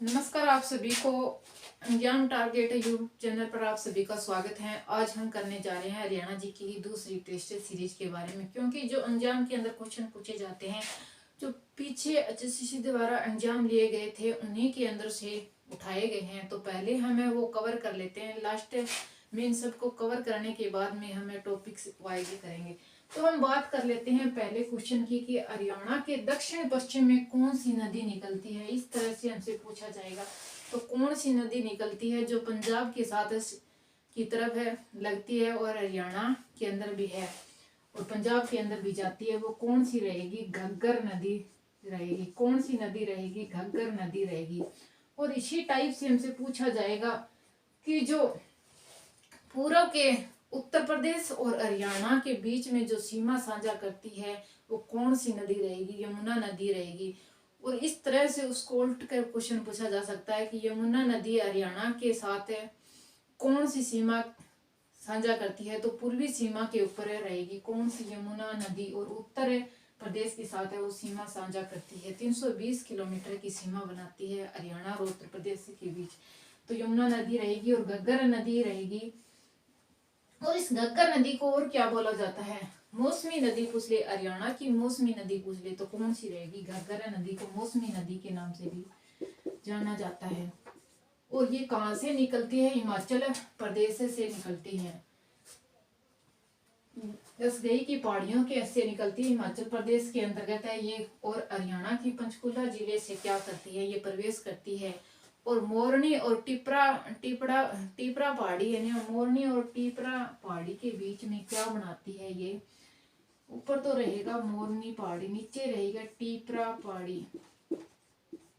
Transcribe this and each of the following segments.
नमस्कार, आप सभी को अंजाम टारगेट यूट्यूब चैनल पर आप सभी का स्वागत है। आज हम करने जा रहे हैं हरियाणा जी की दूसरी टेस्ट सीरीज के बारे में, क्योंकि जो अंजाम के अंदर क्वेश्चन पूछे जाते हैं जो पीछे एचएससीसी द्वारा अंजाम लिए गए थे उन्हीं के अंदर से उठाए गए हैं। तो पहले हमें वो कवर कर लेते हैं, लास्ट में इन सबको कवर करने के बाद में हमें टॉपिक्स वाइज करेंगे। तो हम बात कर लेते हैं पहले क्वेश्चन की कि हरियाणा के दक्षिण पश्चिम में कौन सी नदी निकलती है। इस तरह से हमसे पूछा जाएगा। तो कौन सी नदी निकलती है जो पंजाब के साथ की तरफ है लगती है और हरियाणा के अंदर भी है और पंजाब के अंदर भी जाती है, वो कौन सी रहेगी? घग्गर नदी रहेगी। कौन सी नदी रहेगी? घग्गर नदी रहेगी। और इसी टाइप से हमसे पूछा जाएगा कि जो पूर्व के उत्तर प्रदेश और हरियाणा के बीच में जो सीमा साझा करती है वो कौन सी नदी रहेगी? यमुना नदी रहेगी। और इस तरह से उसको उल्ट कर क्वेश्चन पूछा जा सकता है कि यमुना नदी हरियाणा के साथ है कौन सी सीमा साझा करती है? तो पूर्वी सीमा के ऊपर रहेगी कौन सी? यमुना नदी। और उत्तर प्रदेश के साथ है वो सीमा साझा करती है। 320 किलोमीटर की सीमा बनाती है हरियाणा और उत्तर प्रदेश के बीच। तो यमुना नदी रहेगी और घग्गर नदी रहेगी। और इस घग्गर नदी को और क्या बोला जाता है? मौसमी नदी पूछ ले, हरियाणा की मौसमी नदी पूछ ले तो कौन सी रहेगी? घग्गर नदी को मौसमी नदी के नाम से भी जाना जाता है। और ये कहाँ से निकलती है? हिमाचल प्रदेश से निकलती है। दसगई की पहाड़ियों के से निकलती है, हिमाचल प्रदेश के अंतर्गत है ये। और हरियाणा की पंचकुला जिले से क्या करती है? ये प्रवेश करती है। और मोरनी और टिपरा टिपड़ा टिपरा पहाड़ी यानी मोरनी और टिपरा पहाड़ी के बीच में क्या बनाती है? ये ऊपर तो रहेगा मोरनी पहाड़ी, नीचे रहेगा टिपरा पहाड़ी।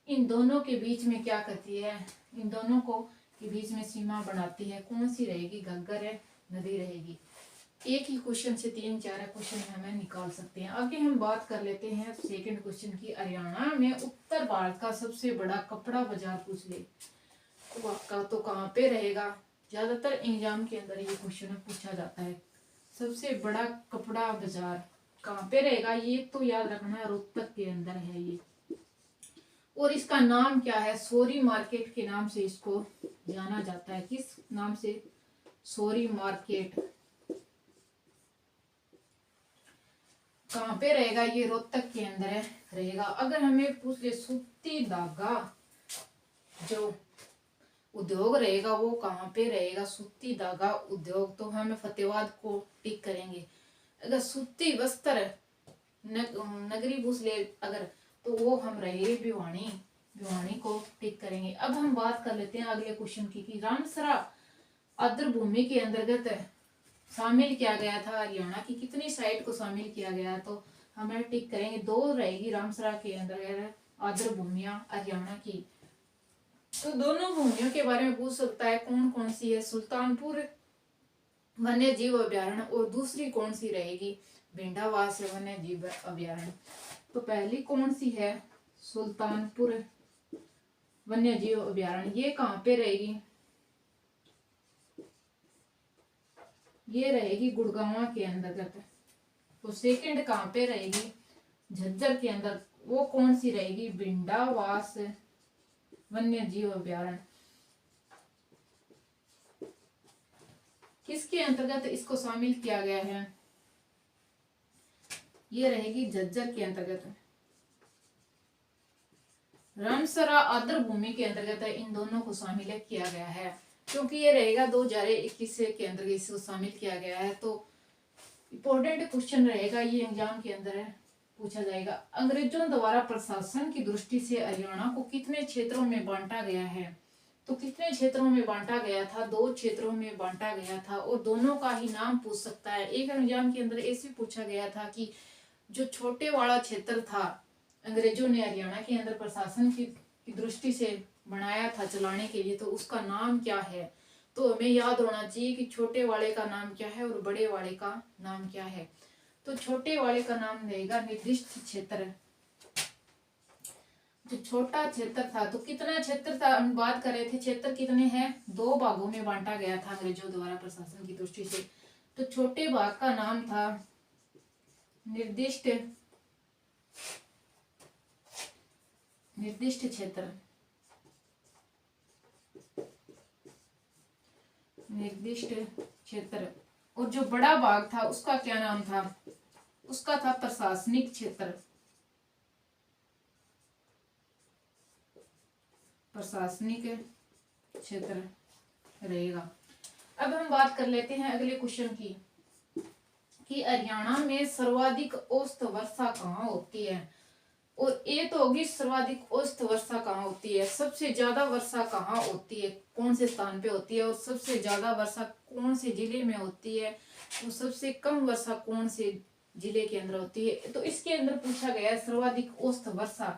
इन दोनों के बीच में क्या करती है? इन दोनों को के बीच में सीमा बनाती है। कौन सी रहेगी? घग्गर नदी रहेगी। एक ही क्वेश्चन से 3-4 क्वेश्चन हमें निकाल सकते हैं। आगे हम बात कर लेते हैं सेकंड क्वेश्चन की। हरियाणा में उत्तर भारत का सबसे बड़ा कपड़ा बाजार पूछ ले तो आपका तो कहाँ पे रहेगा? ज्यादातर एग्जाम के अंदर ये क्वेश्चन पूछा जाता है। सबसे बड़ा कपड़ा बाजार कहाँ पे रहेगा? ये तो याद रखना है, रोहतक के अंदर है ये। और इसका नाम क्या है? सोरी मार्केट के नाम से इसको जाना जाता है। किस नाम से? Sorry market. कहाँ पे रहेगा? ये रोहतक के अंदर रहेगा। अगर हमें पूछ ले सूती धागा जो उद्योग रहेगा वो कहाँ पे रहेगा? सूती धागा उद्योग तो हम फतेहाबाद को टिक करेंगे। अगर सूती वस्त्र नगरी पूछ ले अगर तो वो हम रहे भिवानी, भिवानी को टिक करेंगे। अब हम बात कर लेते हैं अगले क्वेश्चन की कि रामसरा आर्द्र भूमि के अंतर्गत शामिल किया गया था। हरियाणा की कितनी साइट को शामिल किया गया? तो हमें टिक करेंगे 2 रहेगी रामसरा के अंतर्गत आर्द्र भूमियां हरियाणा की। तो दोनों भूमियों के बारे में पूछ सकता है कौन कौन सी है? सुल्तानपुर वन्य जीव अभ्यारण्य और दूसरी कौन सी रहेगी? भेंडावास वन्य जीव अभ्यारण्य। तो पहली कौन सी है? सुल्तानपुर वन्य जीव अभ्यारण्य। ये कहाँ पे रहेगी? ये रहेगी गुड़गांव के अंतर्गत। तो सेकंड कहाँ पे रहेगी? झज्जर के अंदर। वो कौन सी रहेगी? भिंडावास वन्य जीव अभ्यारण्य। किसके अंतर्गत इसको शामिल किया गया है? ये रहेगी झज्जर के अंतर्गत। रामसरा आर्द्र भूमि के अंतर्गत इन दोनों को शामिल किया गया है, क्योंकि ये रहेगा 2021 के अंतर्गत इसको शामिल किया गया है। तो इम्पोर्टेंट क्वेश्चन रहेगा ये एग्जाम के अंदर पूछा जाएगा। अंग्रेजों द्वारा प्रशासन की दृष्टि से हरियाणा को कितने क्षेत्रों में बांटा गया है? तो कितने क्षेत्रों में बांटा गया था? 2 क्षेत्रों में बांटा गया था। और दोनों का ही नाम पूछ सकता है। एक एग्जाम के अंदर ऐसे पूछा गया था कि जो छोटे वाला क्षेत्र था अंग्रेजों ने हरियाणा के अंदर प्रशासन की दृष्टि से बनाया था चलाने के लिए, तो उसका नाम क्या है? तो हमें याद होना चाहिए कि छोटे वाले का नाम क्या है और बड़े वाले का नाम क्या है। तो छोटे वाले का नाम रहेगा निर्दिष्ट क्षेत्र। जो छोटा क्षेत्र था तो कितना क्षेत्र था? हम बात कर रहे थे क्षेत्र कितने हैं? 2 भागों में बांटा गया था अंग्रेजों द्वारा प्रशासन की दृष्टि से। तो छोटे भाग का नाम था निर्दिष्ट क्षेत्र। निर्दिष्ट क्षेत्र। और जो बड़ा बाग था उसका क्या नाम था? उसका था प्रशासनिक क्षेत्र। प्रशासनिक क्षेत्र रहेगा। अब हम बात कर लेते हैं अगले क्वेश्चन की कि हरियाणा में सर्वाधिक औसत वर्षा कहाँ होती है। और ये तो होगी सर्वाधिक औसत वर्षा कहाँ होती है, सबसे ज्यादा वर्षा कहाँ होती है, कौन से स्थान पे होती है, और सबसे ज्यादा वर्षा कौन से जिले में होती है, और सबसे कम वर्षा कौन से जिले के अंदर होती है। तो इसके अंदर पूछा गया है सर्वाधिक औसत वर्षा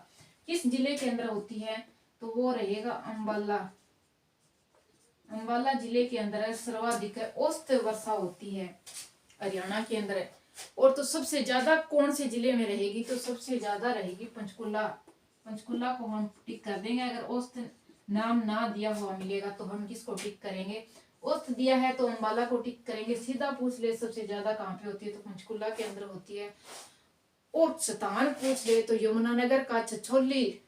किस जिले के अंदर होती है, तो वो रहेगा अंबाला। अंबाला जिले के अंदर सर्वाधिक औसत वर्षा होती है हरियाणा के अंदर। और तो सबसे ज्यादा कौन से जिले में रहेगी, तो सबसे ज्यादा रहेगी पंचकुला। पंचकुला को हम टिक कर देंगे। अगर औसत नाम ना दिया हुआ मिलेगा तो हम किसको टिक करेंगे, औसत दिया है तो अंबाला को टिक करेंगे। सीधा पूछ ले सबसे ज्यादा कहाँ पे होती है, तो पंचकुला के अंदर होती है। और स्थान पूछ ले तो यमुनानगर का छछोली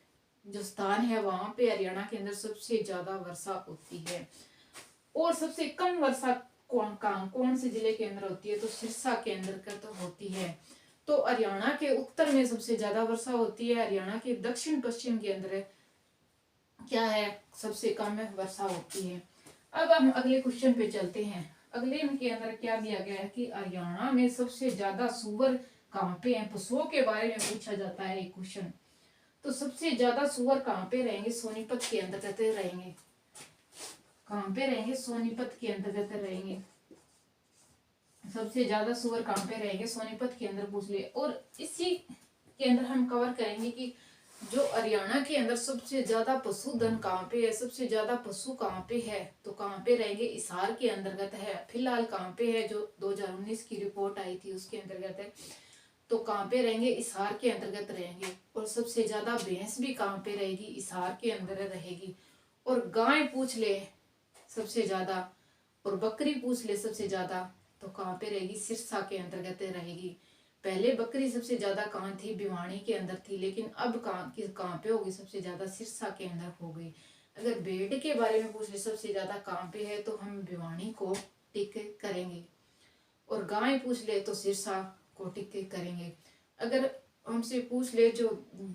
जो स्थान है वहां पे हरियाणा के अंदर सबसे ज्यादा वर्षा होती है। और सबसे कम वर्षा कौन से जिले के अंदर होती है, तो सिरसा के अंदर का तो होती है। तो हरियाणा के उत्तर में सबसे ज्यादा वर्षा होती है, हरियाणा के दक्षिण पश्चिम के अंदर क्या है, सबसे कम वर्षा होती है। अब हम अगले क्वेश्चन पे चलते हैं। अगले के अंदर क्या दिया गया है कि हरियाणा में सबसे ज्यादा सुअर कहाँ पे हैं। पशुओं के बारे में पूछा जाता है एक क्वेश्चन। तो सबसे ज्यादा सुअर कहाँ पे रहेंगे, सोनीपत के अंतर्गत रहेंगे। कहाँ पे रहेंगे, सोनीपत के अंतर्गत रहेंगे। सबसे ज्यादा सुअर कहाँ पे रहेंगे, सोनीपत के अंदर पूछ लिए। और इसी के अंदर हम कवर करेंगे कि जो हरियाणा के अंदर सबसे ज्यादा पशुधन कहाँ पे है, सबसे ज्यादा पशु कहाँ पे है, तो कहाँ पे रहेंगे, हिसार के अंतर्गत है। फिलहाल कहाँ पे है, जो 2019 की रिपोर्ट आई थी उसके अंतर्गत है। तो कहाँ पे रहेंगे, हिसार के अंतर्गत रहेंगे। और सबसे ज्यादा भैंस भी कहाँ पे रहेगी, हिसार के अंदर रहेगी। और गाय पूछ ले सबसे ज्यादा, और बकरी पूछ ले सबसे ज्यादा, तो कहाँ पे रहेगी, सिरसा के अंतर्गत रहेगी। पहले बकरी सबसे ज्यादा कहाँ थी, भिवानी के अंदर थी, लेकिन अब कहाँ पे होगी सबसे ज्यादा, सिरसा के अंदर हो गई। अगर भेड़ के बारे में पूछ ले सबसे ज्यादा कहाँ पे है, तो हम भिवानी को टिक करेंगे। और गाय पूछ ले तो सिरसा को टिक करेंगे। अगर हमसे पूछ ले जो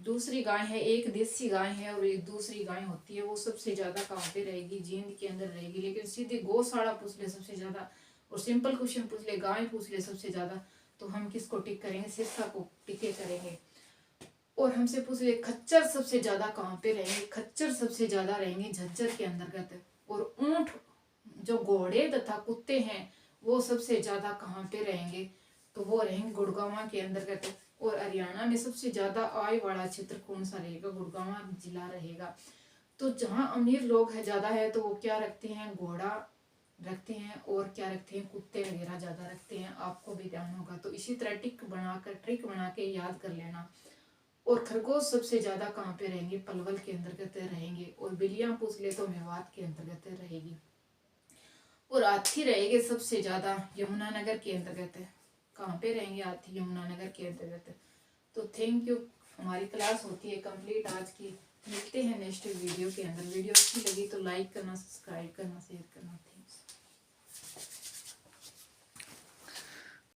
दूसरी गाय है, एक देसी गाय है और एक दूसरी गाय होती है, वो सबसे ज्यादा कहाँ पे रहेगी, जींद के अंदर रहेगी। लेकिन सीधे गौशाला पूछ ले सबसे ज्यादा, और सिंपल क्वेश्चन पूछ ले गाय पूछ ले सबसे ज्यादा, तो हम किसको टिक करेंगे, सिरसा को टिके करेंगे। और हमसे पूछ ले खच्चर सबसे ज्यादा कहाँ पे रहेंगे, खच्चर सबसे ज्यादा रहेंगे झज्जर के अंतर्गत। और ऊंट जो घोड़े तथा कुत्ते हैं वो सबसे ज्यादा कहाँ पे रहेंगे, तो वो रहेंगे गुड़गांव के अंतर्गत। और हरियाणा में सबसे ज्यादा आय वाला क्षेत्र कौन सा रहेगा, गुड़गांव जिला रहेगा। तो जहाँ अमीर लोग है ज्यादा है तो वो क्या रखते हैं, घोड़ा रखते हैं, और क्या रखते हैं, कुत्ते वगैरह ज्यादा रखते हैं। आपको भी ध्यान होगा, तो इसी तरह ट्रिक बना के याद कर लेना। और खरगोश सबसे ज्यादा कहाँ पे रहेंगे, पलवल के अंतर्गत रहेंगे। और बिल्लियां पूछ ले तो मेवात के अंतर्गत रहेगी। और हाथी रहेंगे सबसे ज्यादा यमुनानगर के अंतर्गत। कहाँ पे रहेंगे हाथी, यमुनानगर के अंतर्गत। तो थैंक यू, हमारी क्लास होती है कंप्लीट आज की। मिलते हैं नेक्स्ट वीडियो के अंदर। वीडियो अच्छी लगी तो लाइक करना, सब्सक्राइब करना, शेयर करना।